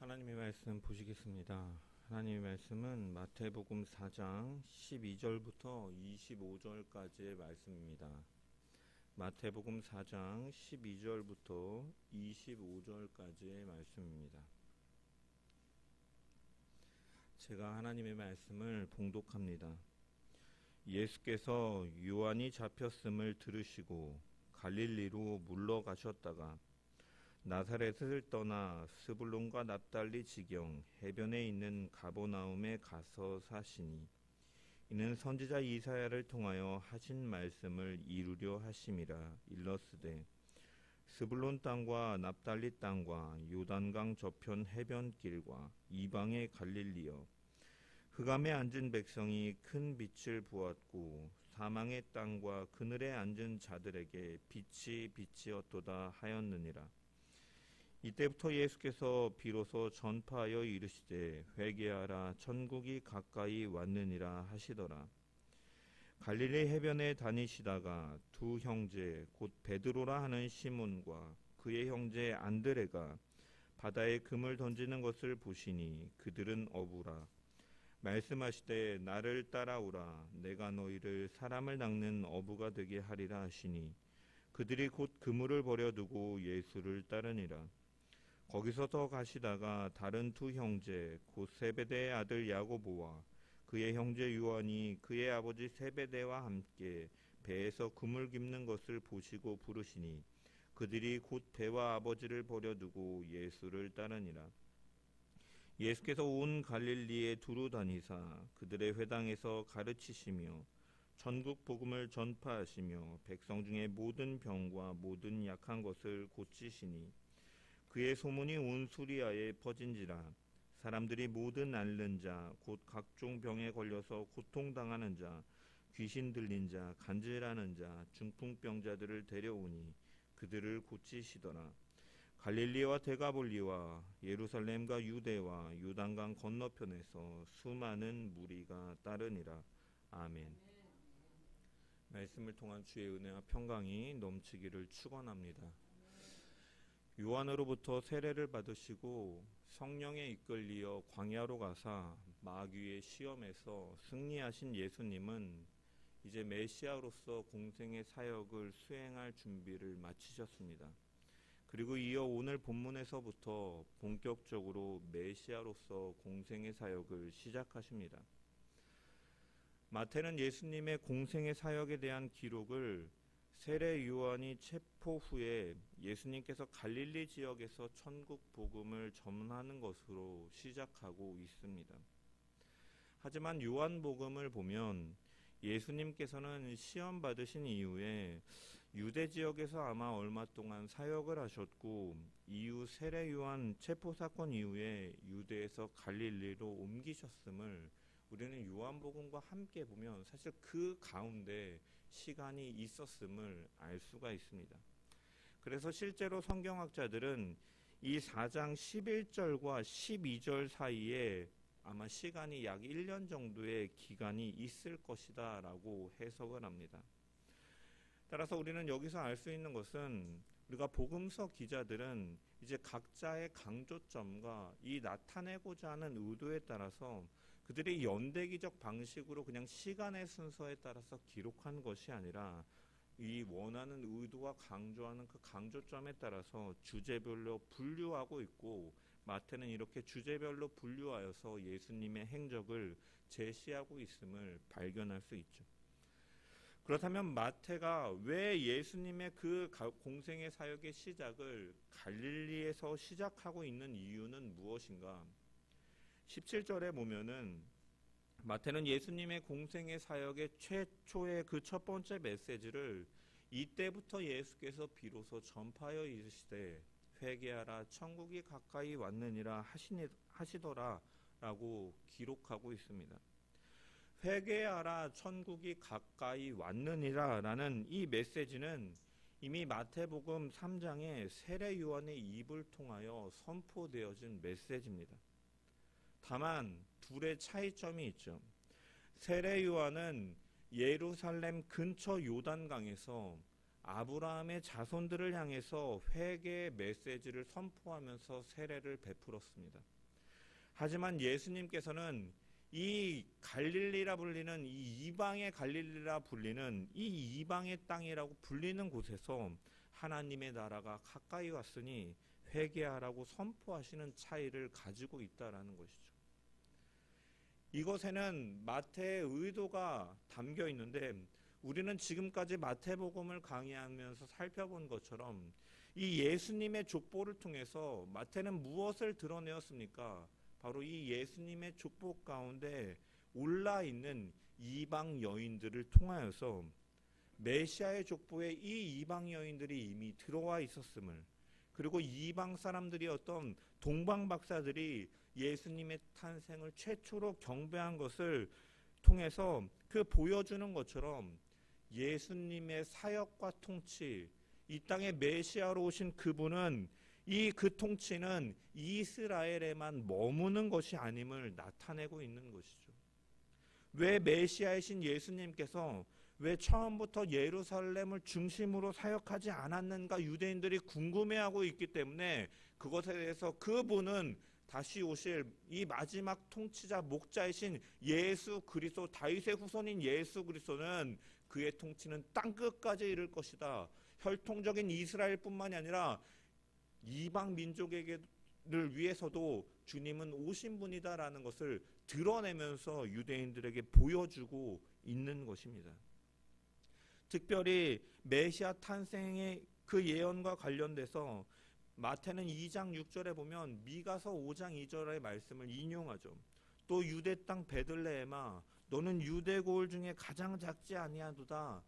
하나님의 말씀 보시겠습니다. 하나님의 말씀은 마태복음 4장 12절부터 25절까지의 말씀입니다. 마태복음 4장 12절부터 25절까지의 말씀입니다. 제가 하나님의 말씀을 봉독합니다. 예수께서 요한이 잡혔음을 들으시고 갈릴리로 물러가셨다가 나사렛을 떠나 스불론과 납달리 지경 해변에 있는 가버나움에 가서 사시니 이는 선지자 이사야를 통하여 하신 말씀을 이루려 하심이라. 일러스되 스불론 땅과 납달리 땅과 요단강 저편 해변길과 이방의 갈릴리여, 흑암에 앉은 백성이 큰 빛을 보았고 사망의 땅과 그늘에 앉은 자들에게 빛이 비치었도다 하였느니라. 이때부터 예수께서 비로소 전파하여 이르시되 회개하라, 천국이 가까이 왔느니라 하시더라. 갈릴리 해변에 다니시다가 두 형제 곧 베드로라 하는 시몬과 그의 형제 안드레가 바다에 금을 던지는 것을 보시니 그들은 어부라. 말씀하시되 나를 따라오라, 내가 너희를 사람을 낚는 어부가 되게 하리라 하시니 그들이 곧 그물을 버려두고 예수를 따르니라. 거기서 더 가시다가 다른 두 형제 곧 세베대의 아들 야고보와 그의 형제 요한이 그의 아버지 세베대와 함께 배에서 그물 깁는 것을 보시고 부르시니 그들이 곧 배와 아버지를 버려두고 예수를 따르니라. 예수께서 온 갈릴리에 두루 다니사 그들의 회당에서 가르치시며 전국 복음을 전파하시며 백성 중에 모든 병과 모든 약한 것을 고치시니 그의 소문이 온 수리아에 퍼진지라. 사람들이 모든 앓는 자 곧 각종 병에 걸려서 고통당하는 자, 귀신 들린 자, 간질하는 자, 중풍병자들을 데려오니 그들을 고치시더라. 갈릴리와 데가볼리와 예루살렘과 유대와 요단강 건너편에서 수많은 무리가 따르니라. 아멘. 말씀을 통한 주의 은혜와 평강이 넘치기를 축원합니다. 요한으로부터 세례를 받으시고 성령에 이끌리어 광야로 가사 마귀의 시험에서 승리하신 예수님은 이제 메시아로서 공생의 사역을 수행할 준비를 마치셨습니다. 그리고 이어 오늘 본문에서부터 본격적으로 메시아로서 공생의 사역을 시작하십니다. 마태는 예수님의 공생의 사역에 대한 기록을 세례 요한이 체포 후에 예수님께서 갈릴리 지역에서 천국 복음을 전하는 것으로 시작하고 있습니다. 하지만 요한복음을 보면 예수님께서는 시험 받으신 이후에 유대 지역에서 아마 얼마 동안 사역을 하셨고 이후 세례 요한 체포 사건 이후에 유대에서 갈릴리로 옮기셨음을 우리는 요한복음과 함께 보면 사실 그 가운데 시간이 있었음을 알 수가 있습니다. 그래서 실제로 성경학자들은 이 4장 11절과 12절 사이에 아마 시간이 약 1년 정도의 기간이 있을 것이다 라고 해석을 합니다. 따라서 우리는 여기서 알 수 있는 것은 우리가 복음서 기자들은 이제 각자의 강조점과 이 나타내고자 하는 의도에 따라서 그들이 연대기적 방식으로 그냥 시간의 순서에 따라서 기록한 것이 아니라 이 원하는 의도와 강조하는 그 강조점에 따라서 주제별로 분류하고 있고, 마태는 이렇게 주제별로 분류하여서 예수님의 행적을 제시하고 있음을 발견할 수 있죠. 그렇다면 마태가 왜 예수님의 그 공생의 사역의 시작을 갈릴리에서 시작하고 있는 이유는 무엇인가? 17절에 보면은 마태는 예수님의 공생의 사역의 최초의 그 첫 번째 메시지를 이때부터 예수께서 비로소 전파하여 이르시되 회개하라, 천국이 가까이 왔느니라 하시더라 라고 기록하고 있습니다. 회개하라, 천국이 가까이 왔느니라 라는 이 메시지는 이미 마태복음 3장의 세례 요한의 입을 통하여 선포되어진 메시지입니다. 다만 둘의 차이점이 있죠. 세례 요한은 예루살렘 근처 요단강에서 아브라함의 자손들을 향해서 회개의 메시지를 선포하면서 세례를 베풀었습니다. 하지만 예수님께서는 이 갈릴리라 불리는 이 이방의 갈릴리라 불리는 이 이방의 땅이라고 불리는 곳에서 하나님의 나라가 가까이 왔으니 회개하라고 선포하시는 차이를 가지고 있다라는 것이죠. 이것에는 마태의 의도가 담겨 있는데 우리는 지금까지 마태복음을 강의하면서 살펴본 것처럼 이 예수님의 족보를 통해서 마태는 무엇을 드러내었습니까? 바로 이 예수님의 족보 가운데 올라있는 이방 여인들을 통하여서 메시아의 족보에 이 이방 여인들이 이미 들어와 있었음을, 그리고 이방 사람들이었던 동방 박사들이 예수님의 탄생을 최초로 경배한 것을 통해서 그 보여주는 것처럼 예수님의 사역과 통치, 이 땅에 메시아로 오신 그분은 그 통치는 이스라엘에만 머무는 것이 아님을 나타내고 있는 것이죠. 왜 메시아이신 예수님께서 왜 처음부터 예루살렘을 중심으로 사역하지 않았는가 유대인들이 궁금해하고 있기 때문에 그것에 대해서 그분은 다시 오실 이 마지막 통치자 목자이신 예수 그리스도, 다윗의 후손인 예수 그리스도는 그의 통치는 땅끝까지 이를 것이다. 혈통적인 이스라엘뿐만이 아니라 이방 민족에게를 위해서도 주님은 오신 분이다라는 것을 드러내면서 유대인들에게 보여주고 있는 것입니다. 특별히 메시아 탄생의 그 예언과 관련돼서 마태는 2장 6절에 보면 미가서 5장 2절의 말씀을 인용하죠. 또 유대 땅 베들레헴아 너는 유대 고을 중에 가장 작지 아니하도다.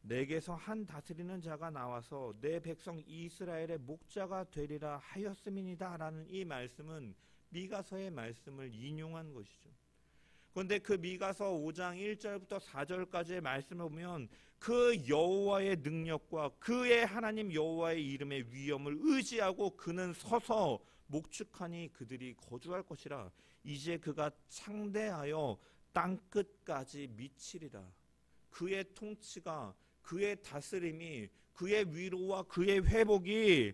내게서 한 다스리는 자가 나와서 내 백성 이스라엘의 목자가 되리라 하였음이니다 라는 이 말씀은 미가서의 말씀을 인용한 것이죠. 그런데 그 미가서 5장 1절부터 4절까지의 말씀을 보면 그 여호와의 능력과 그의 하나님 여호와의 이름의 위엄을 의지하고 그는 서서 목축하니 그들이 거주할 것이라. 이제 그가 창대하여 땅끝까지 미치리라. 그의 통치가, 그의 다스림이, 그의 위로와 그의 회복이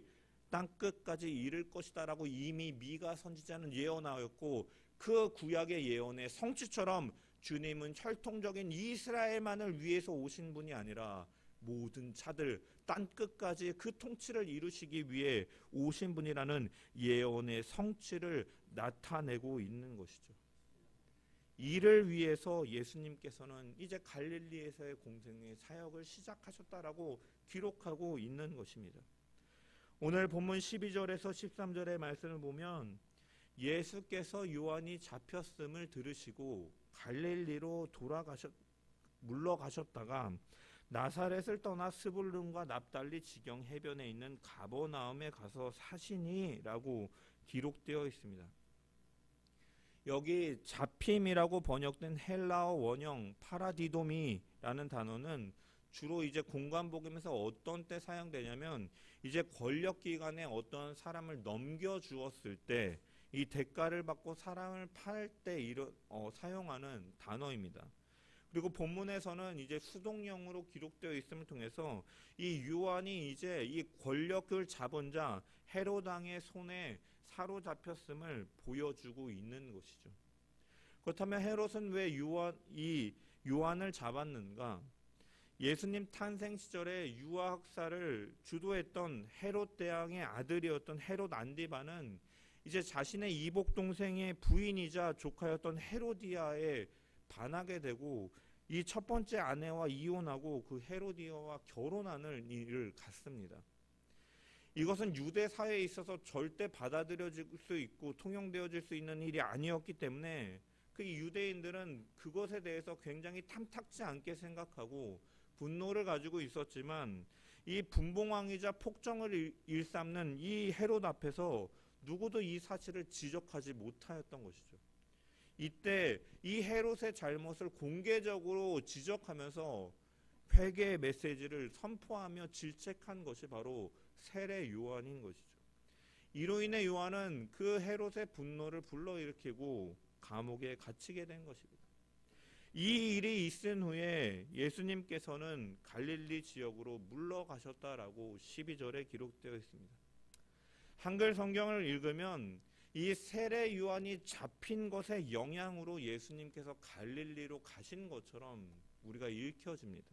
땅끝까지 이를 것이다 라고 이미 미가 선지자는 예언하였고, 그 구약의 예언의 성취처럼 주님은 혈통적인 이스라엘만을 위해서 오신 분이 아니라 모든 자들 땅끝까지 그 통치를 이루시기 위해 오신 분이라는 예언의 성취를 나타내고 있는 것이죠. 이를 위해서 예수님께서는 이제 갈릴리에서의 공생의 사역을 시작하셨다라고 기록하고 있는 것입니다. 오늘 본문 12절에서 13절의 말씀을 보면 예수께서 요한이 잡혔음을 들으시고 갈릴리로 물러가셨다가 나사렛을 떠나 스불룬과 납달리 지경 해변에 있는 가버나움에 가서 사시니라고 기록되어 있습니다. 여기 잡힘이라고 번역된 헬라어 원형 파라디도미라는 단어는 주로 이제 공관복음에서 어떤 때 사용되냐면 이제 권력기관에 어떤 사람을 넘겨주었을 때 이 대가를 받고 사람을 팔 때 사용하는 단어입니다. 그리고 본문에서는 이제 수동형으로 기록되어 있음을 통해서 이 요한이 이제 이 권력을 잡은 자 헤롯 왕의 손에 사로잡혔음을 보여주고 있는 것이죠. 그렇다면 헤롯은 왜 요한을 잡았는가? 예수님 탄생 시절에 유아학살을 주도했던 헤롯 대왕의 아들이었던 헤롯 안디바는 이제 자신의 이복 동생의 부인이자 조카였던 헤로디아에 반하게 되고 이 첫 번째 아내와 이혼하고 그 헤로디아와 결혼하는 일을 갖습니다. 이것은 유대 사회에 있어서 절대 받아들여질 수 있고 통용되어질 수 있는 일이 아니었기 때문에 그 유대인들은 그것에 대해서 굉장히 탐탁지 않게 생각하고 분노를 가지고 있었지만 이 분봉왕이자 폭정을 일삼는 이 헤롯 앞에서 누구도 이 사실을 지적하지 못하였던 것이죠. 이때 이 헤롯의 잘못을 공개적으로 지적하면서 회개의 메시지를 선포하며 질책한 것이 바로 세례 요한인 것이죠. 이로 인해 요한은 그 헤롯의 분노를 불러일으키고 감옥에 갇히게 된 것입니다. 이 일이 있은 후에 예수님께서는 갈릴리 지역으로 물러가셨다라고 12절에 기록되어 있습니다. 한글 성경을 읽으면 이 세례 요한이 잡힌 것의 영향으로 예수님께서 갈릴리로 가신 것처럼 우리가 읽혀집니다.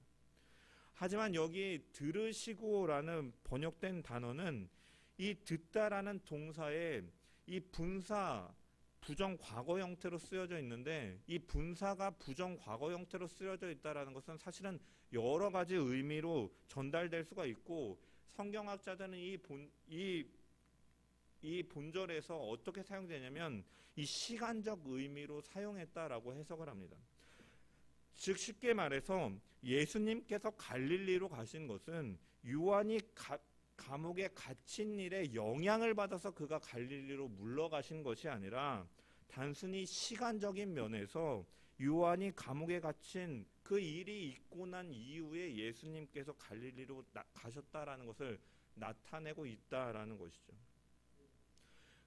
하지만 여기 들으시고라는 번역된 단어는 이 듣다라는 동사에 이 분사 부정 과거 형태로 쓰여져 있는데, 이 분사가 부정 과거 형태로 쓰여져 있다라는 것은 사실은 여러 가지 의미로 전달될 수가 있고, 성경학자들은 이 본절에서 어떻게 사용되냐면 이 시간적 의미로 사용했다라고 해석을 합니다. 즉 쉽게 말해서 예수님께서 갈릴리로 가신 것은 요한이 감옥에 갇힌 일에 영향을 받아서 그가 갈릴리로 물러가신 것이 아니라 단순히 시간적인 면에서 요한이 감옥에 갇힌 그 일이 있고 난 이후에 예수님께서 갈릴리로 가셨다라는 것을 나타내고 있다라는 것이죠.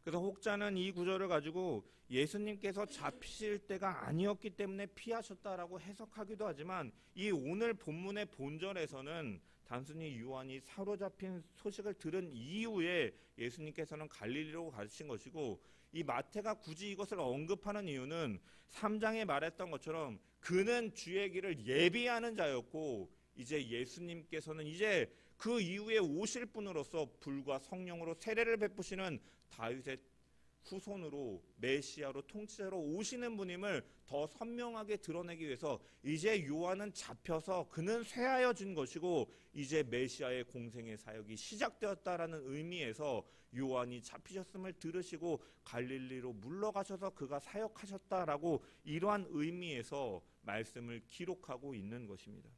그래서 혹자는 이 구절을 가지고 예수님께서 잡히실 때가 아니었기 때문에 피하셨다라고 해석하기도 하지만, 이 오늘 본문의 본절에서는 단순히 요한이 사로잡힌 소식을 들은 이후에 예수님께서는 갈릴리로 가신 것이고, 이 마태가 굳이 이것을 언급하는 이유는 3장에 말했던 것처럼 그는 주의 길을 예비하는 자였고, 이제 예수님께서는 이제 그 이후에 오실 분으로서 불과 성령으로 세례를 베푸시는 다윗의 후손으로 메시아로 통치자로 오시는 분임을 더 선명하게 드러내기 위해서 이제 요한은 잡혀서 그는 쇠하여진 것이고 이제 메시아의 공생의 사역이 시작되었다라는 의미에서 요한이 잡히셨음을 들으시고 갈릴리로 물러가셔서 그가 사역하셨다라고 이러한 의미에서 말씀을 기록하고 있는 것입니다.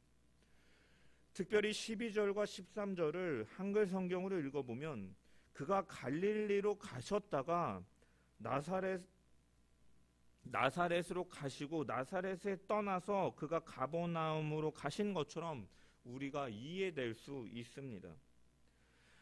특별히 12절과 13절을 한글 성경으로 읽어보면 그가 갈릴리로 가셨다가 나사렛으로 가시고 나사렛에 떠나서 그가 가버나움으로 가신 것처럼 우리가 이해될 수 있습니다.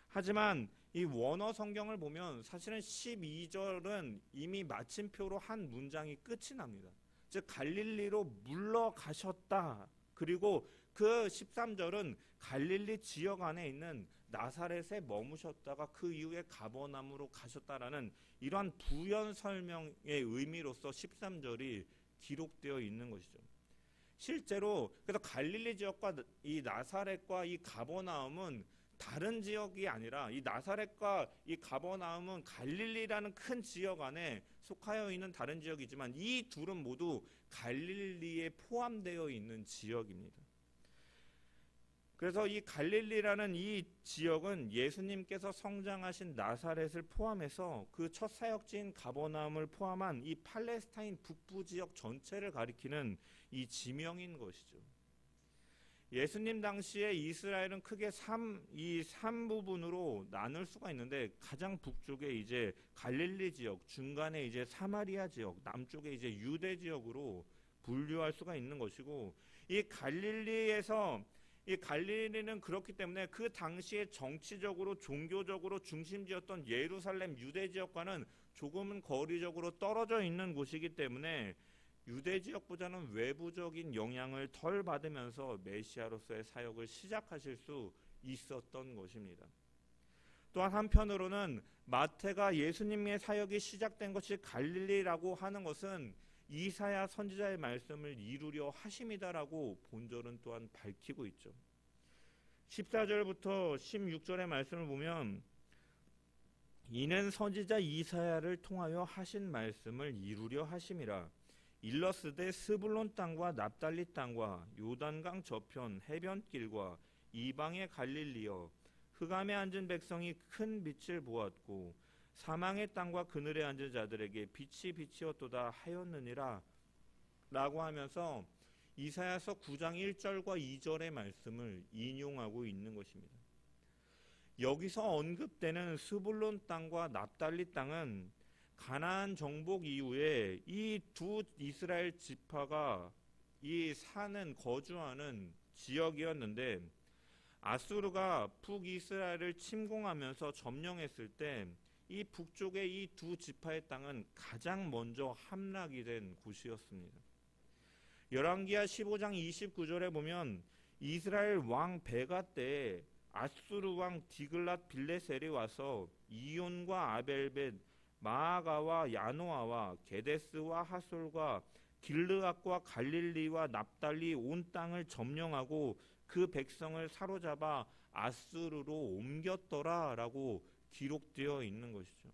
하지만 이 원어 성경을 보면 사실은 12절은 이미 마침표로 한 문장이 끝이 납니다. 즉 갈릴리로 물러가셨다. 그리고 그 13절은 갈릴리 지역 안에 있는 나사렛에 머무셨다가 그 이후에 가버나움으로 가셨다라는 이러한 부연 설명의 의미로서 13절이 기록되어 있는 것이죠. 실제로 그래서 갈릴리 지역과 이 나사렛과 이 가버나움은 다른 지역이 아니라 이 나사렛과 이 가버나움은 갈릴리라는 큰 지역 안에 속하여 있는 다른 지역이지만 이 둘은 모두 갈릴리에 포함되어 있는 지역입니다. 그래서 이 갈릴리라는 이 지역은 예수님께서 성장하신 나사렛을 포함해서 그 첫 사역지인 가버나움을 포함한 이 팔레스타인 북부 지역 전체를 가리키는 이 지명인 것이죠. 예수님 당시에 이스라엘은 크게 3부분으로 나눌 수가 있는데, 가장 북쪽에 이제 갈릴리 지역, 중간에 이제 사마리아 지역, 남쪽에 이제 유대 지역으로 분류할 수가 있는 것이고, 이 갈릴리는 그렇기 때문에 그 당시에 정치적으로 종교적으로 중심지였던 예루살렘 유대 지역과는 조금은 거리적으로 떨어져 있는 곳이기 때문에 유대 지역보다는 외부적인 영향을 덜 받으면서 메시아로서의 사역을 시작하실 수 있었던 것입니다. 또한 한편으로는 마태가 예수님의 사역이 시작된 것이 갈릴리라고 하는 것은 이사야 선지자의 말씀을 이루려 하심이다라고 본절은 또한 밝히고 있죠. 14절부터 16절의 말씀을 보면 이는 선지자 이사야를 통하여 하신 말씀을 이루려 하심이라. 일러스되 스불론 땅과 납달리 땅과 요단강 저편 해변길과 이방의 갈릴리여, 흑암에 앉은 백성이 큰 빛을 보았고 사망의 땅과 그늘에 앉은 자들에게 빛이 비치었도다 하였느니라 라고 하면서 이사야서 9장 1절과 2절의 말씀을 인용하고 있는 것입니다. 여기서 언급되는 스불론 땅과 납달리 땅은 가나안 정복 이후에 이 두 이스라엘 지파가 이 사는 거주하는 지역이었는데, 아수르가 북이스라엘을 침공하면서 점령했을 때 이 북쪽의 이 두 지파의 땅은 가장 먼저 함락이 된 곳이었습니다. 열왕기하 15장 29절에 보면 이스라엘 왕 베가 때 아수르 왕 디글랏 빌레셀이 와서 이온과 아벨벳 마아가와 야노아와 게데스와 하솔과 길르앗과 갈릴리와 납달리 온 땅을 점령하고 그 백성을 사로잡아 아수르로 옮겼더라라고 기록되어 있는 것이죠.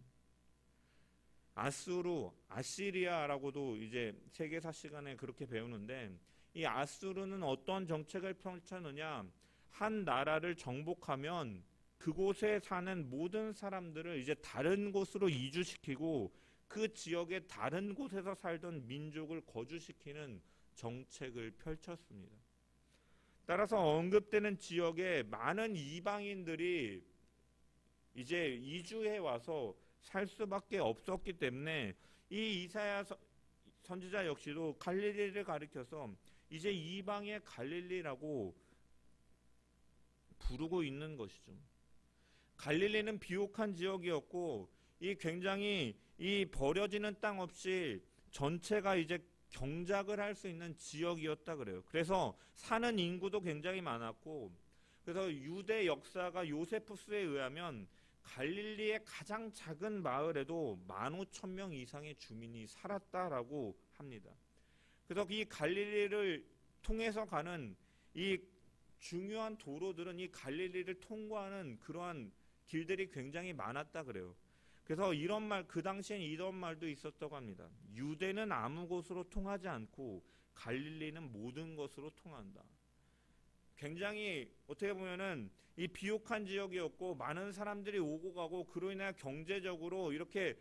아수르, 아시리아라고도 이제 세계사 시간에 그렇게 배우는데, 이 아수르는 어떤 정책을 펼쳤느냐, 한 나라를 정복하면 그곳에 사는 모든 사람들을 이제 다른 곳으로 이주시키고 그 지역의 다른 곳에서 살던 민족을 거주시키는 정책을 펼쳤습니다. 따라서 언급되는 지역에 많은 이방인들이 이제 이주해 와서 살 수밖에 없었기 때문에 이 이사야 선지자 역시도 갈릴리를 가리켜서 이제 이방의 갈릴리라고 부르고 있는 것이죠. 갈릴리는 비옥한 지역이었고 이 굉장히 이 버려지는 땅 없이 전체가 이제 경작을 할 수 있는 지역이었다 그래요. 그래서 사는 인구도 굉장히 많았고, 그래서 유대 역사가 요세푸스에 의하면 갈릴리의 가장 작은 마을에도 15,000명 이상의 주민이 살았다라고 합니다. 그래서 이 갈릴리를 통해서 가는 이 중요한 도로들은 이 갈릴리를 통과하는 그러한 길들이 굉장히 많았다 그래요. 그래서 이런 말, 그 당시엔 이런 말도 있었다고 합니다. 유대는 아무 곳으로 통하지 않고 갈릴리는 모든 것으로 통한다. 굉장히 어떻게 보면은 이 비옥한 지역이었고 많은 사람들이 오고 가고 그로 인해 경제적으로 이렇게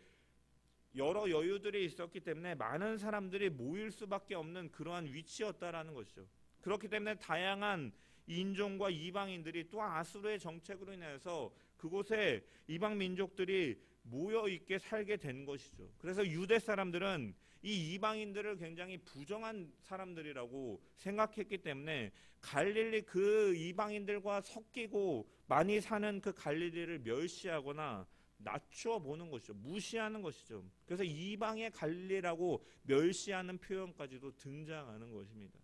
여러 여유들이 있었기 때문에 많은 사람들이 모일 수밖에 없는 그러한 위치였다라는 것이죠. 그렇기 때문에 다양한 인종과 이방인들이 또 아수르의 정책으로 인해서 그곳에 이방 민족들이 모여 있게 살게 된 것이죠. 그래서 유대 사람들은 이 이방인들을 굉장히 부정한 사람들이라고 생각했기 때문에 갈릴리 그 이방인들과 섞이고 많이 사는 그 갈릴리를 멸시하거나 낮추어 보는 것이죠. 무시하는 것이죠. 그래서 이방의 갈릴리라고 멸시하는 표현까지도 등장하는 것입니다.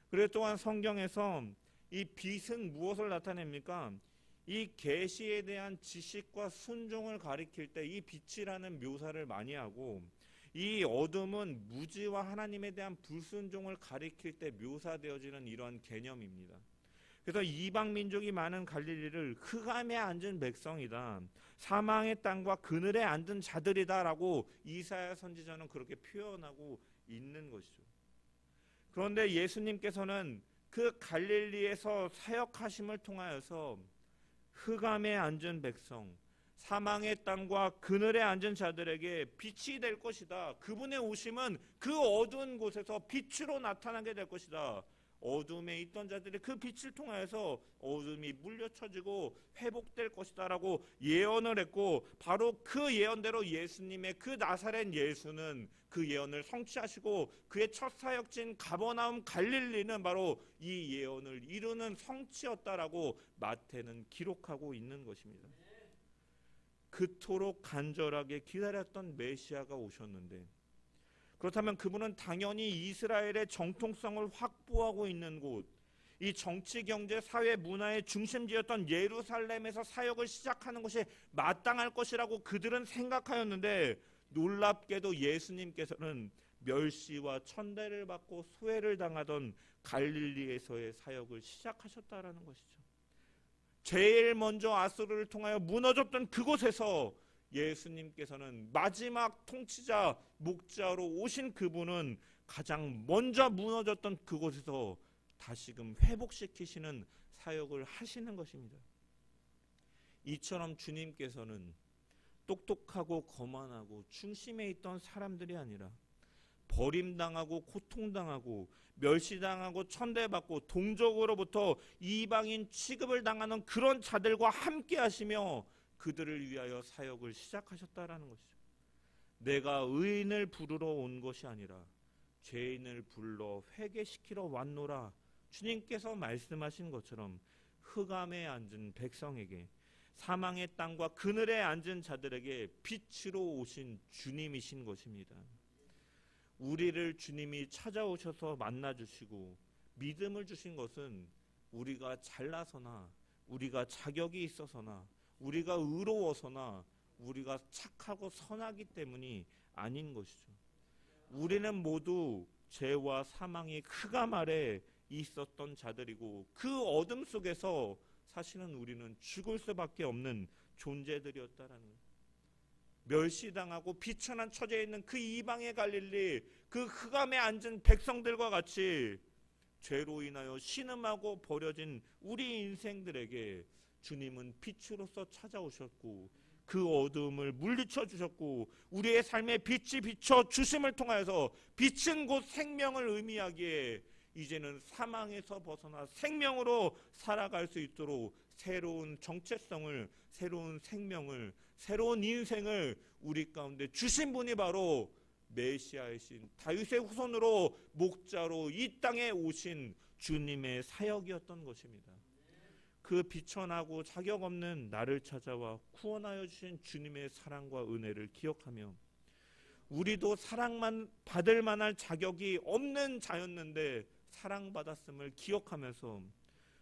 그리고 또한 성경에서 이 빛은 무엇을 나타냅니까? 이 계시에 대한 지식과 순종을 가리킬 때 이 빛이라는 묘사를 많이 하고, 이 어둠은 무지와 하나님에 대한 불순종을 가리킬 때 묘사되어지는 이러한 개념입니다. 그래서 이방 민족이 많은 갈릴리를 흑암에 앉은 백성이다, 사망의 땅과 그늘에 앉은 자들이다라고 이사야 선지자는 그렇게 표현하고 있는 것이죠. 그런데 예수님께서는 그 갈릴리에서 사역하심을 통하여서 흑암에 앉은 백성, 사망의 땅과 그늘에 앉은 자들에게 빛이 될 것이다. 그분의 오심은 그 어두운 곳에서 빛으로 나타나게 될 것이다. 어둠에 있던 자들이 그 빛을 통하여서 어둠이 물려쳐지고 회복될 것이다 라고 예언을 했고, 바로 그 예언대로 예수님의 그 나사렛 예수는 그 예언을 성취하시고 그의 첫 사역지인 가버나움 갈릴리는 바로 이 예언을 이루는 성취였다라고 마태는 기록하고 있는 것입니다. 그토록 간절하게 기다렸던 메시아가 오셨는데, 그렇다면 그분은 당연히 이스라엘의 정통성을 확보하고 있는 곳, 이 정치, 경제, 사회, 문화의 중심지였던 예루살렘에서 사역을 시작하는 것이 마땅할 것이라고 그들은 생각하였는데, 놀랍게도 예수님께서는 멸시와 천대를 받고 소외를 당하던 갈릴리에서의 사역을 시작하셨다라는 것이죠. 제일 먼저 아수르를 통하여 무너졌던 그곳에서 예수님께서는 마지막 통치자, 목자로 오신 그분은 가장 먼저 무너졌던 그곳에서 다시금 회복시키시는 사역을 하시는 것입니다. 이처럼 주님께서는 똑똑하고 거만하고 중심에 있던 사람들이 아니라 버림당하고 고통당하고 멸시당하고 천대받고 동족으로부터 이방인 취급을 당하는 그런 자들과 함께 하시며 그들을 위하여 사역을 시작하셨다라는 것이죠. 내가 의인을 부르러 온 것이 아니라 죄인을 불러 회개시키러 왔노라. 주님께서 말씀하신 것처럼 흑암에 앉은 백성에게, 사망의 땅과 그늘에 앉은 자들에게 빛으로 오신 주님이신 것입니다. 우리를 주님이 찾아오셔서 만나주시고 믿음을 주신 것은 우리가 잘나서나 우리가 자격이 있어서나 우리가 의로워서나 우리가 착하고 선하기 때문이 아닌 것이죠. 우리는 모두 죄와 사망의 흑암 아래 있었던 자들이고 그 어둠 속에서 사실은 우리는 죽을 수밖에 없는 존재들이었다라는 거예요. 멸시당하고 비천한 처지에 있는 그 이방의 갈릴리, 그 흑암에 앉은 백성들과 같이 죄로 인하여 신음하고 버려진 우리 인생들에게 주님은 빛으로서 찾아오셨고 그 어둠을 물리쳐 주셨고 우리의 삶에 빛이 비춰 주심을 통하여서 빛은 곧 생명을 의미하기에 이제는 사망에서 벗어나 생명으로 살아갈 수 있도록 새로운 정체성을, 새로운 생명을, 새로운 인생을 우리 가운데 주신 분이 바로 메시아이신 다윗의 후손으로 목자로 이 땅에 오신 주님의 사역이었던 것입니다. 그 비천하고 자격 없는 나를 찾아와 구원하여 주신 주님의 사랑과 은혜를 기억하며 우리도 사랑만 받을 만한 자격이 없는 자였는데 사랑받았음을 기억하면서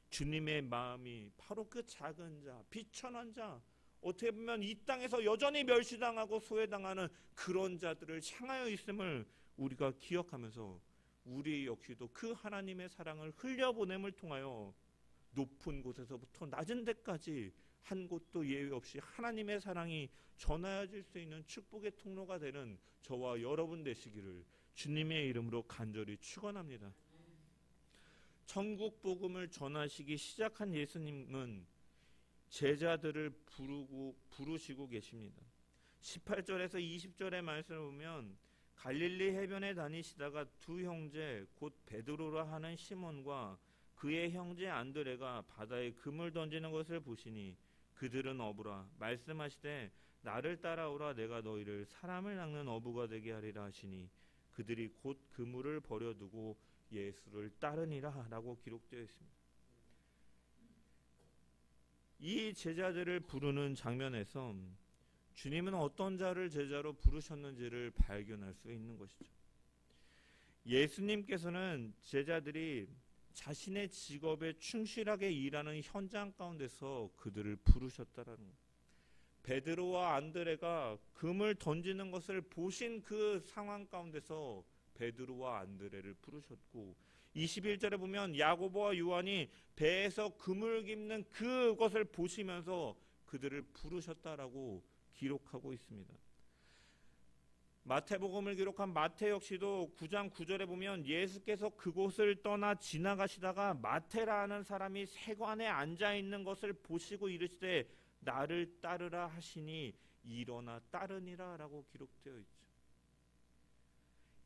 주님의 마음이 바로 그 작은 자, 비천한 자, 어떻게 보면 이 땅에서 여전히 멸시당하고 소외당하는 그런 자들을 향하여 있음을 우리가 기억하면서 우리 역시도 그 하나님의 사랑을 흘려보냄을 통하여 높은 곳에서부터 낮은 데까지 한 곳도 예외 없이 하나님의 사랑이 전하여질 수 있는 축복의 통로가 되는 저와 여러분 되시기를 주님의 이름으로 간절히 축원합니다. 천국 복음을 전하시기 시작한 예수님은 제자들을 부르시고 계십니다. 18절에서 20절의 말씀을 보면 갈릴리 해변에 다니시다가 두 형제 곧 베드로라 하는 시몬과 그의 형제 안드레가 바다에 그물 던지는 것을 보시니 그들은 어부라 말씀하시되 나를 따라오라 내가 너희를 사람을 낚는 어부가 되게 하리라 하시니 그들이 곧 그물을 버려두고 예수를 따르니라 라고 기록되어 있습니다. 이 제자들을 부르는 장면에서 주님은 어떤 자를 제자로 부르셨는지를 발견할 수 있는 것이죠. 예수님께서는 제자들이 자신의 직업에 충실하게 일하는 현장 가운데서 그들을 부르셨다라는 거예요. 베드로와 안드레가 금을 던지는 것을 보신 그 상황 가운데서 베드로와 안드레를 부르셨고 21절에 보면 야고보와 요한이 배에서 그물 깁는 그것을 보시면서 그들을 부르셨다라고 기록하고 있습니다. 마태복음을 기록한 마태 역시도 9장 9절에 보면 예수께서 그곳을 떠나 지나가시다가 마태라는 사람이 세관에 앉아있는 것을 보시고 이르시되 나를 따르라 하시니 일어나 따르니라 라고 기록되어 있죠.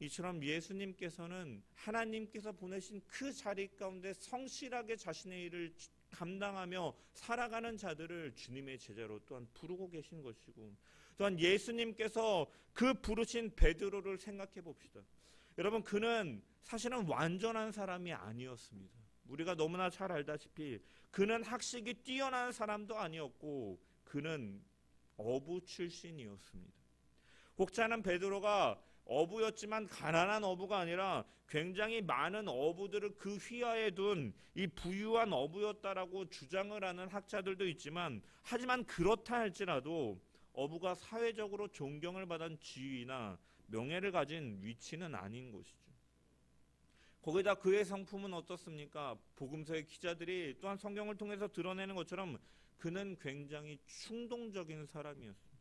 이처럼 예수님께서는 하나님께서 보내신 그 자리 가운데 성실하게 자신의 일을 감당하며 살아가는 자들을 주님의 제자로 또한 부르고 계신 것이고 또한 예수님께서 그 부르신 베드로를 생각해 봅시다. 여러분 그는 사실은 완전한 사람이 아니었습니다. 우리가 너무나 잘 알다시피 그는 학식이 뛰어난 사람도 아니었고 그는 어부 출신이었습니다. 혹자는 베드로가 어부였지만 가난한 어부가 아니라 굉장히 많은 어부들을 그 휘하에 둔 이 부유한 어부였다라고 주장을 하는 학자들도 있지만 하지만 그렇다 할지라도 어부가 사회적으로 존경을 받은 지위나 명예를 가진 위치는 아닌 것이죠. 거기다 그의 성품은 어떻습니까? 복음서의 기자들이 또한 성경을 통해서 드러내는 것처럼 그는 굉장히 충동적인 사람이었습니다.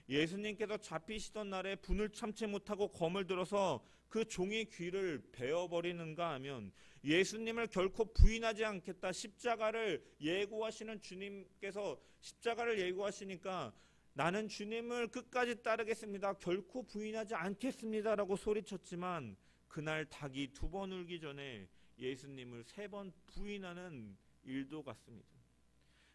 예수님께서 잡히시던 날에 분을 참지 못하고 검을 들어서 그 종의 귀를 베어버리는가 하면 예수님을 결코 부인하지 않겠다 십자가를 예고하시는 주님께서 십자가를 예고하시니까 나는 주님을 끝까지 따르겠습니다. 결코 부인하지 않겠습니다 라고 소리쳤지만 그날 닭이 2번 울기 전에 예수님을 3번 부인하는 일도 같습니다.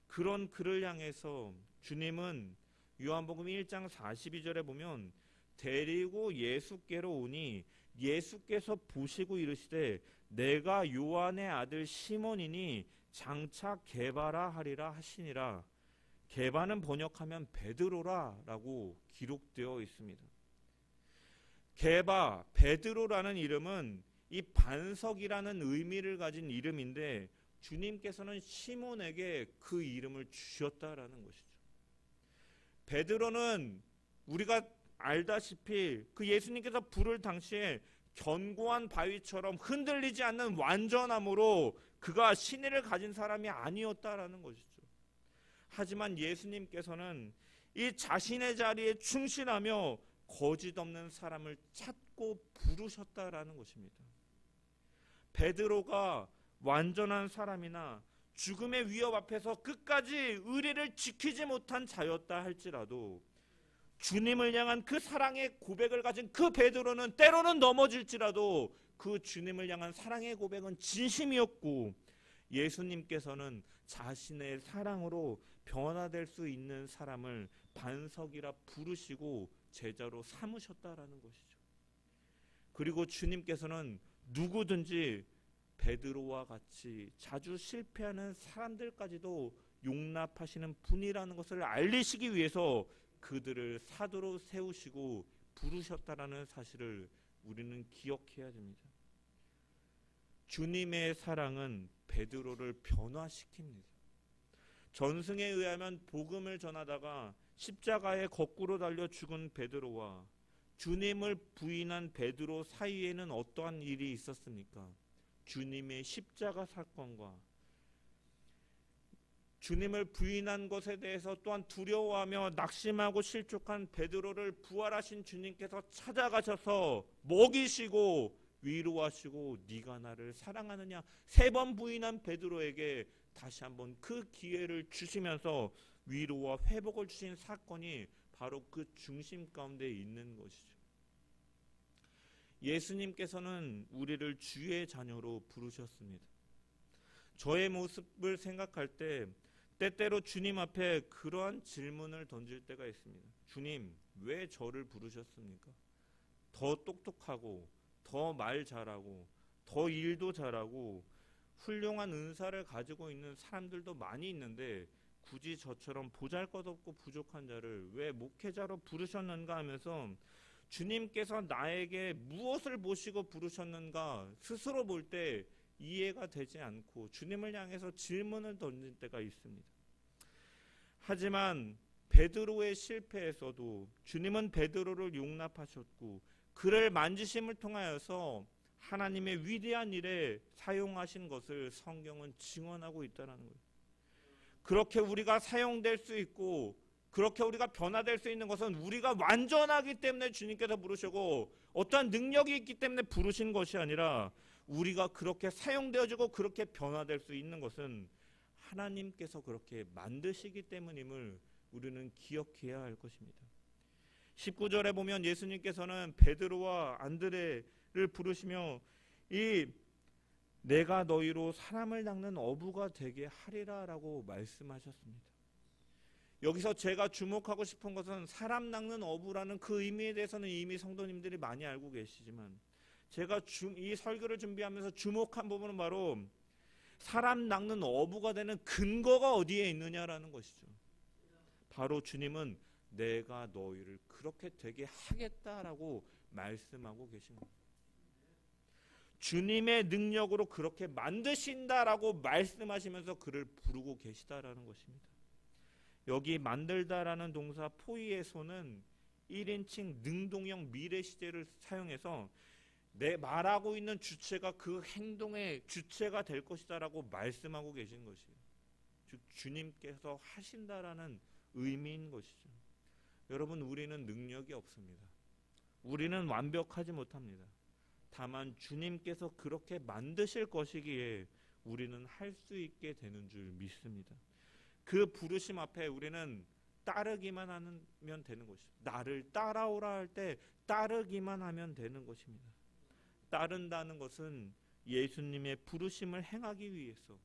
그런 그를 향해서 주님은 요한복음 1장 42절에 보면 데리고 예수께로 오니 예수께서 보시고 이르시되 내가 요한의 아들 시몬이니 장차 게바라 하리라 하시니라. 게바는 번역하면 베드로라 라고 기록되어 있습니다. 게바, 베드로라는 이름은 이 반석이라는 의미를 가진 이름인데 주님께서는 시몬에게 그 이름을 주셨다라는 것이죠. 베드로는 우리가 알다시피 그 예수님께서 부를 당시에 견고한 바위처럼 흔들리지 않는 완전함으로 그가 신의를 가진 사람이 아니었다라는 것이죠. 하지만 예수님께서는 이 자신의 자리에 충실하며 거짓 없는 사람을 찾고 부르셨다라는 것입니다. 베드로가 완전한 사람이나 죽음의 위협 앞에서 끝까지 의리를 지키지 못한 자였다 할지라도 주님을 향한 그 사랑의 고백을 가진 그 베드로는 때로는 넘어질지라도 그 주님을 향한 사랑의 고백은 진심이었고 예수님께서는 자신의 사랑으로 변화될 수 있는 사람을 반석이라 부르시고 제자로 삼으셨다라는 것이죠. 그리고 주님께서는 누구든지 베드로와 같이 자주 실패하는 사람들까지도 용납하시는 분이라는 것을 알리시기 위해서 그들을 사도로 세우시고 부르셨다라는 사실을 우리는 기억해야 됩니다. 주님의 사랑은 베드로를 변화시킵니다. 전승에 의하면 복음을 전하다가 십자가에 거꾸로 달려 죽은 베드로와 주님을 부인한 베드로 사이에는 어떠한 일이 있었습니까? 주님의 십자가 사건과 주님을 부인한 것에 대해서 또한 두려워하며 낙심하고 실족한 베드로를 부활하신 주님께서 찾아가셔서 먹이시고 위로하시고 네가 나를 사랑하느냐 3번 부인한 베드로에게 다시 한번 그 기회를 주시면서 위로와 회복을 주신 사건이 바로 그 중심 가운데 있는 것이죠. 예수님께서는 우리를 주의 자녀로 부르셨습니다. 저의 모습을 생각할 때 때때로 주님 앞에 그러한 질문을 던질 때가 있습니다. 주님, 왜 저를 부르셨습니까? 더 똑똑하고 더 말 잘하고 더 일도 잘하고 훌륭한 은사를 가지고 있는 사람들도 많이 있는데 굳이 저처럼 보잘것없고 부족한 자를 왜 목회자로 부르셨는가 하면서 주님께서 나에게 무엇을 보시고 부르셨는가 스스로 볼 때 이해가 되지 않고 주님을 향해서 질문을 던질 때가 있습니다. 하지만 베드로의 실패에서도 주님은 베드로를 용납하셨고 그를 만지심을 통하여서 하나님의 위대한 일에 사용하신 것을 성경은 증언하고 있다는 거예요. 그렇게 우리가 사용될 수 있고 그렇게 우리가 변화될 수 있는 것은 우리가 완전하기 때문에 주님께서 부르시고 어떠한 능력이 있기 때문에 부르신 것이 아니라 우리가 그렇게 사용되어지고 그렇게 변화될 수 있는 것은 하나님께서 그렇게 만드시기 때문임을 우리는 기억해야 할 것입니다. 19절에 보면 예수님께서는 베드로와 안드레를 부르시며 이 내가 너희로 사람을 낚는 어부가 되게 하리라 라고 말씀하셨습니다. 여기서 제가 주목하고 싶은 것은 사람 낚는 어부라는 그 의미에 대해서는 이미 성도님들이 많이 알고 계시지만 제가 이 설교를 준비하면서 주목한 부분은 바로 사람 낚는 어부가 되는 근거가 어디에 있느냐라는 것이죠. 바로 주님은 내가 너희를 그렇게 되게 하겠다라고 말씀하고 계신 겁니다. 주님의 능력으로 그렇게 만드신다라고 말씀하시면서 그를 부르고 계시다라는 것입니다. 여기 만들다라는 동사 포이에소는 1인칭 능동형 미래 시제를 사용해서 내 말하고 있는 주체가 그 행동의 주체가 될 것이다라고 말씀하고 계신 것이에요. 즉 주님께서 하신다라는 의미인 것이죠. 여러분, 우리는 능력이 없습니다. 우리는 완벽하지 못합니다. 다만 주님께서 그렇게 만드실 것이기에 우리는 할 수 있게 되는 줄 믿습니다. 그 부르심 앞에 우리는 따르기만 하면 되는 것입니다. 나를 따라오라 할 때 따르기만 하면 되는 것입니다. 따른다는 것은 예수님의 부르심을 행하기 위해서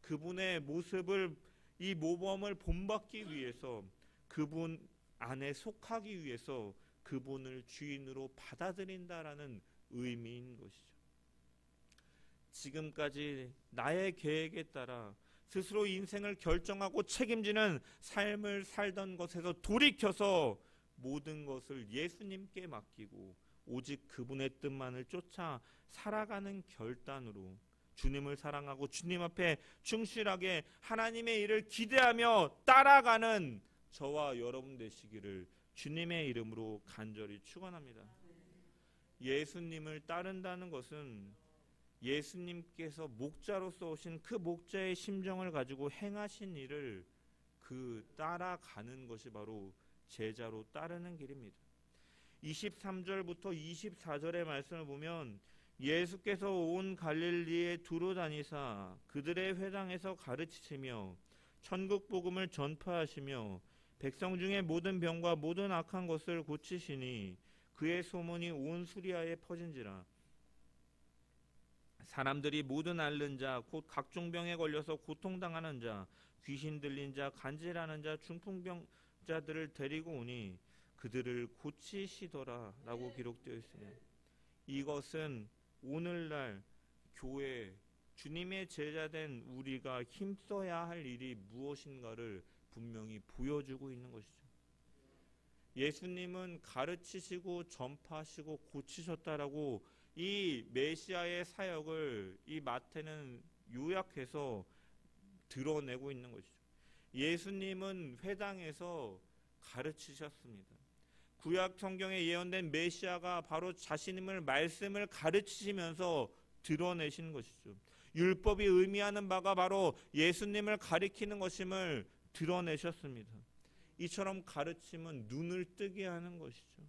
그분의 모습을 이 모범을 본받기 위해서 그분 안에 속하기 위해서 그분을 주인으로 받아들인다라는 의미인 것이죠. 지금까지 나의 계획에 따라 스스로 인생을 결정하고 책임지는 삶을 살던 것에서 돌이켜서 모든 것을 예수님께 맡기고 오직 그분의 뜻만을 쫓아 살아가는 결단으로 주님을 사랑하고 주님 앞에 충실하게 하나님의 일을 기대하며 따라가는 저와 여러분 되시기를 주님의 이름으로 간절히 축원합니다. 예수님을 따른다는 것은 예수님께서 목자로서 오신 그 목자의 심정을 가지고 행하신 일을 따라가는 것이 바로 제자로 따르는 길입니다. 23절부터 24절의 말씀을 보면 예수께서 온 갈릴리에 두루 다니사 그들의 회당에서 가르치시며 천국 복음을 전파하시며 백성 중에 모든 병과 모든 악한 것을 고치시니 그의 소문이 온 수리아에 퍼진지라. 사람들이 모든 앓는 자 곧 각종 병에 걸려서 고통당하는 자 귀신 들린 자 간질하는 자 중풍병자들을 데리고 오니 그들을 고치시더라 라고 기록되어 있으니 이것은 오늘날 교회 주님의 제자된 우리가 힘써야 할 일이 무엇인가를 분명히 보여주고 있는 것이죠. 예수님은 가르치시고 전파하시고 고치셨다라고 이 메시아의 사역을 이 마태는 요약해서 드러내고 있는 것이죠. 예수님은 회당에서 가르치셨습니다. 구약 성경에 예언된 메시아가 바로 자신임을 말씀을 가르치시면서 드러내신 것이죠. 율법이 의미하는 바가 바로 예수님을 가리키는 것임을 드러내셨습니다. 이처럼 가르침은 눈을 뜨게 하는 것이죠.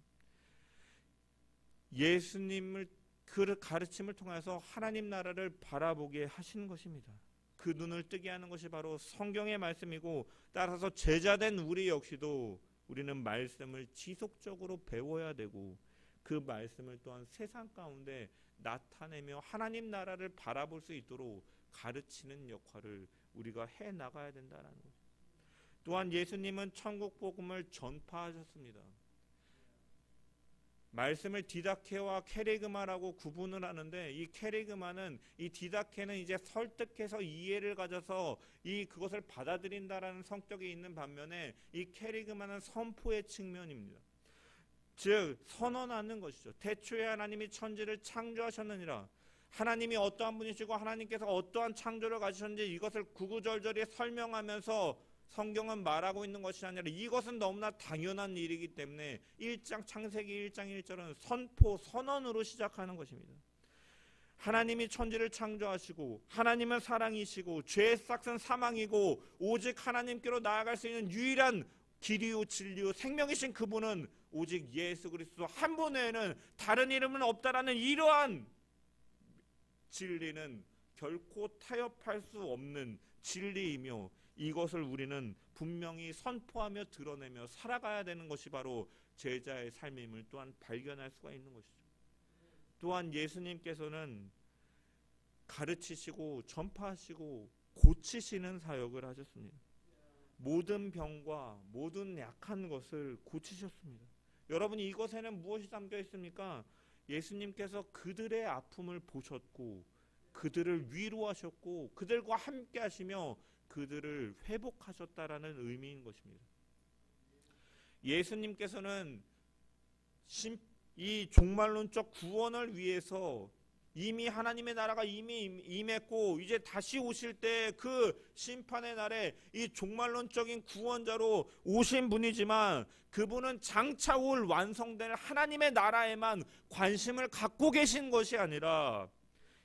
예수님을 그 가르침을 통해서 하나님 나라를 바라보게 하시는 것입니다. 그 눈을 뜨게 하는 것이 바로 성경의 말씀이고 따라서 제자된 우리 역시도 우리는 말씀을 지속적으로 배워야 되고 그 말씀을 또한 세상 가운데 나타내며 하나님 나라를 바라볼 수 있도록 가르치는 역할을 우리가 해나가야 된다는 거죠. 또한 예수님은 천국 복음을 전파하셨습니다. 말씀을 디다케와 케리그마라고 구분을 하는데 이 케리그마는 이 디다케는 이제 설득해서 이해를 가져서 그것을 받아들인다라는 성격이 있는 반면에 이 케리그마는 선포의 측면입니다. 즉 선언하는 것이죠. 태초에 하나님이 천지를 창조하셨느니라. 하나님이 어떠한 분이시고 하나님께서 어떠한 창조를 가지셨는지 이것을 구구절절히 설명하면서 성경은 말하고 있는 것이 아니라 이것은 너무나 당연한 일이기 때문에 창세기 1장 1절은 선언으로 시작하는 것입니다. 하나님이 천지를 창조하시고 하나님은 사랑이시고 죄의 싹은 사망이고 오직 하나님께로 나아갈 수 있는 유일한 길이요 진리요 생명이신 그분은 오직 예수 그리스도 한 분 외에는 다른 이름은 없다라는 이러한 진리는 결코 타협할 수 없는 진리이며 이것을 우리는 분명히 선포하며 드러내며 살아가야 되는 것이 바로 제자의 삶임을 또한 발견할 수가 있는 것이죠. 또한 예수님께서는 가르치시고 전파하시고 고치시는 사역을 하셨습니다. 모든 병과 모든 약한 것을 고치셨습니다. 여러분 이것에는 무엇이 담겨 있습니까? 예수님께서 그들의 아픔을 보셨고 그들을 위로하셨고 그들과 함께 하시며 그들을 회복하셨다라는 의미인 것입니다. 예수님께서는 이 종말론적 구원을 위해서 이미 하나님의 나라가 이미 임했고 이제 다시 오실 때 그 심판의 날에 이 종말론적인 구원자로 오신 분이지만 그분은 장차 올 완성될 하나님의 나라에만 관심을 갖고 계신 것이 아니라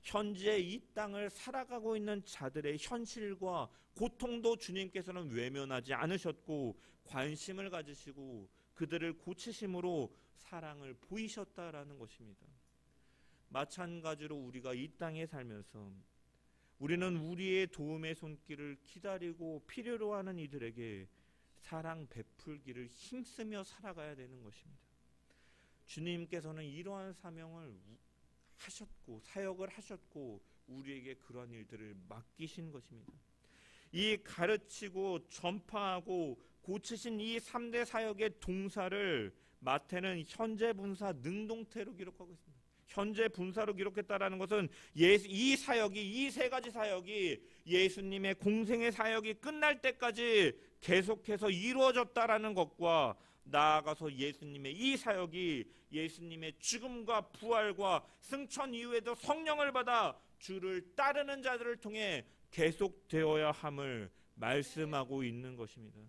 현재 이 땅을 살아가고 있는 자들의 현실과 고통도 주님께서는 외면하지 않으셨고 관심을 가지시고 그들을 고치심으로 사랑을 보이셨다라는 것입니다. 마찬가지로 우리가 이 땅에 살면서 우리는 우리의 도움의 손길을 기다리고 필요로 하는 이들에게 사랑 베풀기를 힘쓰며 살아가야 되는 것입니다. 주님께서는 이러한 사명을 하셨고 사역을 하셨고 우리에게 그러한 일들을 맡기신 것입니다. 이 가르치고 전파하고 고치신 이 3대 사역의 동사를 마태는 현재 분사 능동태로 기록하고 있습니다. 현재 분사로 기록했다라는 것은 이 세 가지 사역이 예수님의 공생의 사역이 끝날 때까지 계속해서 이루어졌다라는 것과 나아가서 예수님의 이 사역이 예수님의 죽음과 부활과 승천 이후에도 성령을 받아 주를 따르는 자들을 통해 계속되어야 함을 말씀하고 있는 것입니다.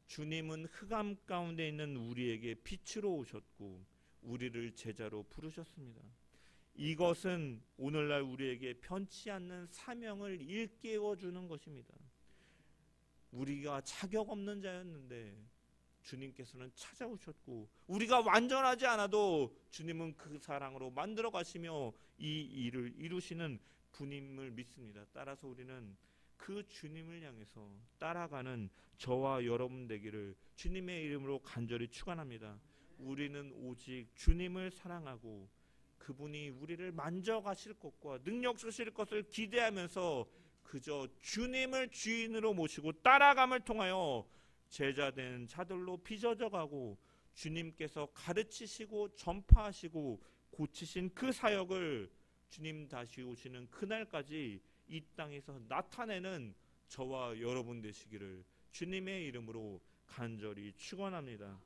주님은 흑암 가운데 있는 우리에게 빛으로 오셨고 우리를 제자로 부르셨습니다. 이것은 오늘날 우리에게 편치 않는 사명을 일깨워 주는 것입니다. 우리가 자격 없는 자였는데 주님께서는 찾아오셨고 우리가 완전하지 않아도 주님은 그 사랑으로 만들어 가시며 이 일을 이루시는 분임을 믿습니다. 따라서 우리는 그 주님을 향해서 따라가는 저와 여러분 되기를 주님의 이름으로 간절히 축원합니다. 우리는 오직 주님을 사랑하고 그분이 우리를 만져가실 것과 능력 주실 것을 기대하면서 그저 주님을 주인으로 모시고 따라감을 통하여 제자된 자들로 빚어져가고 주님께서 가르치시고 전파하시고 고치신 그 사역을 주님 다시 오시는 그날까지 이 땅에서 나타내는 저와 여러분 되시기를 주님의 이름으로 간절히 축원합니다.